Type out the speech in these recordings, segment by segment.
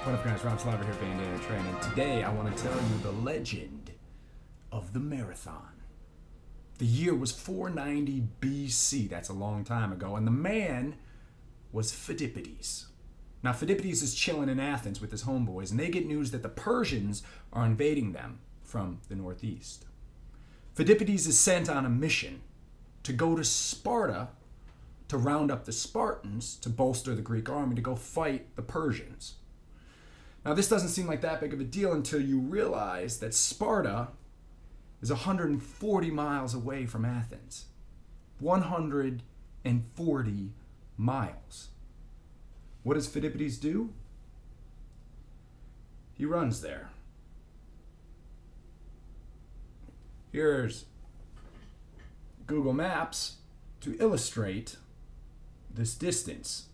What up, guys? Rob Slaver here, Bandana Train, and today I want to tell you the legend of the marathon. The year was 490 BC. That's a long time ago, and the man was Pheidippides. Now, Pheidippides is chilling in Athens with his homeboys, and they get news that the Persians are invading them from the northeast. Pheidippides is sent on a mission to go to Sparta to round up the Spartans to bolster the Greek army to go fight the Persians. Now, this doesn't seem like that big of a deal until you realize that Sparta is 140 miles away from Athens. 140 miles. What does Pheidippides do? He runs there. Here's Google Maps to illustrate this distance.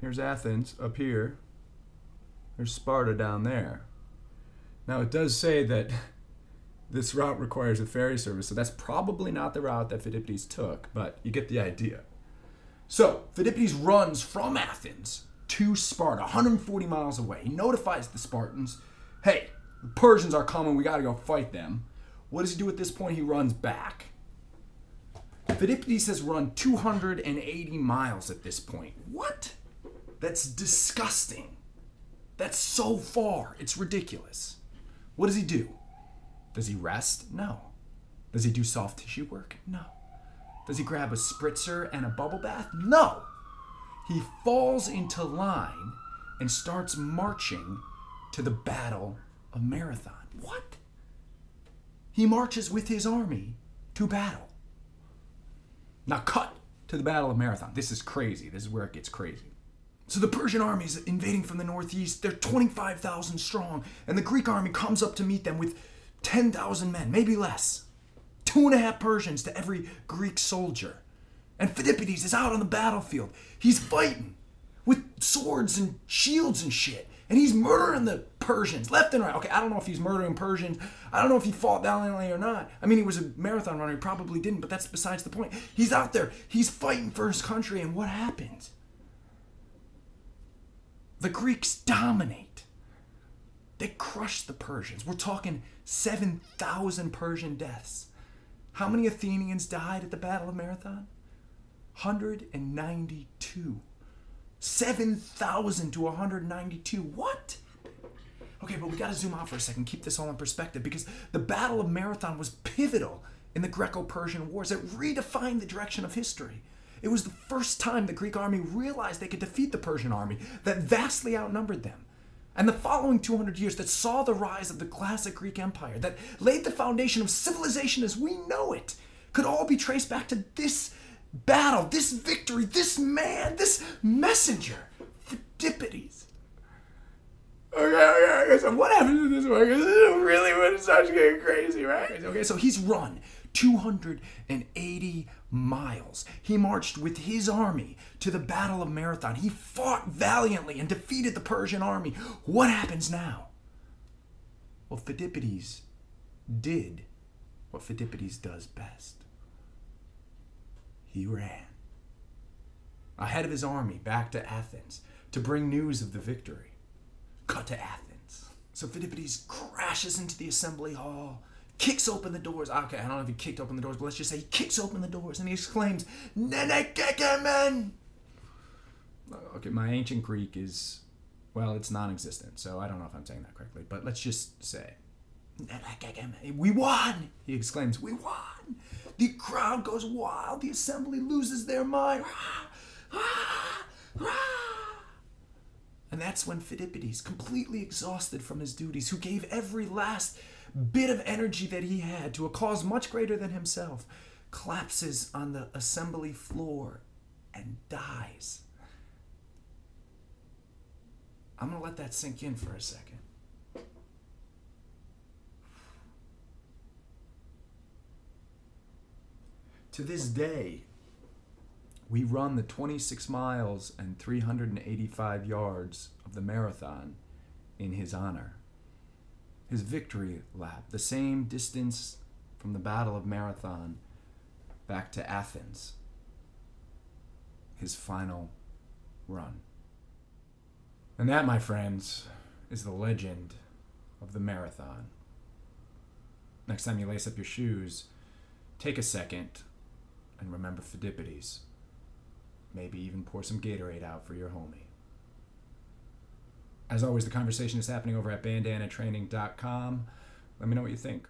Here's Athens up here. There's Sparta down there. Now, it does say that this route requires a ferry service, so that's probably not the route that Pheidippides took, but you get the idea. So, Pheidippides runs from Athens to Sparta, 140 miles away. He notifies the Spartans, hey, the Persians are coming, we gotta go fight them. What does he do at this point? He runs back. Pheidippides has run 280 miles at this point. What? That's disgusting. That's so far. It's ridiculous. What does he do? Does he rest? No. Does he do soft tissue work? No. Does he grab a spritzer and a bubble bath? No. He falls into line and starts marching to the Battle of Marathon. What? He marches with his army to battle. Now cut to the Battle of Marathon. This is crazy. This is where it gets crazy. So the Persian army is invading from the northeast. They're 25,000 strong, and the Greek army comes up to meet them with 10,000 men, maybe less. 2.5 Persians to every Greek soldier. And Pheidippides is out on the battlefield. He's fighting with swords and shields and shit. And he's murdering the Persians left and right. Okay, I don't know if he's murdering Persians. I don't know if he fought valiantly or not. I mean, he was a marathon runner. He probably didn't, but that's besides the point. He's out there. He's fighting for his country, and what happens? The Greeks dominate. They crush the Persians. We're talking 7,000 Persian deaths. How many Athenians died at the Battle of Marathon? 192. 7,000 to 192. What? Okay, but we got to zoom out for a second, keep this all in perspective, because the Battle of Marathon was pivotal in the Greco-Persian Wars. It redefined the direction of history. It was the first time the Greek army realized they could defeat the Persian army that vastly outnumbered them. And the following 200 years that saw the rise of the classic Greek Empire, that laid the foundation of civilization as we know it, could all be traced back to this battle, this victory, this man, this messenger, Pheidippides. Okay, so what happens in this one? This is really when it starts getting crazy, right? Okay, so he's run 280 miles. He marched with his army to the Battle of Marathon. He fought valiantly and defeated the Persian army. What happens now? Well, Pheidippides did what Pheidippides does best. He ran ahead of his army back to Athens to bring news of the victory. Cut to Athens. So Pheidippides crashes into the assembly hall, kicks open the doors. Okay, I don't know if he kicked open the doors, but let's just say he kicks open the doors and he exclaims, "Nene kekemen!" Okay, my ancient Greek is, well, it's non-existent, so I don't know if I'm saying that correctly, but let's just say, "We won!" He exclaims, "We won!" The crowd goes wild. The assembly loses their mind. And that's when Pheidippides, completely exhausted from his duties, who gave every last bit of energy that he had to a cause much greater than himself, collapses on the assembly floor and dies. I'm going to let that sink in for a second. To this day, we run the 26 miles and 385 yards of the marathon in his honor. His victory lap, the same distance from the Battle of Marathon back to Athens, his final run. And that, my friends, is the legend of the marathon. Next time you lace up your shoes, take a second and remember Pheidippides. Maybe even pour some Gatorade out for your homie. As always, the conversation is happening over at bandanatraining.com. Let me know what you think.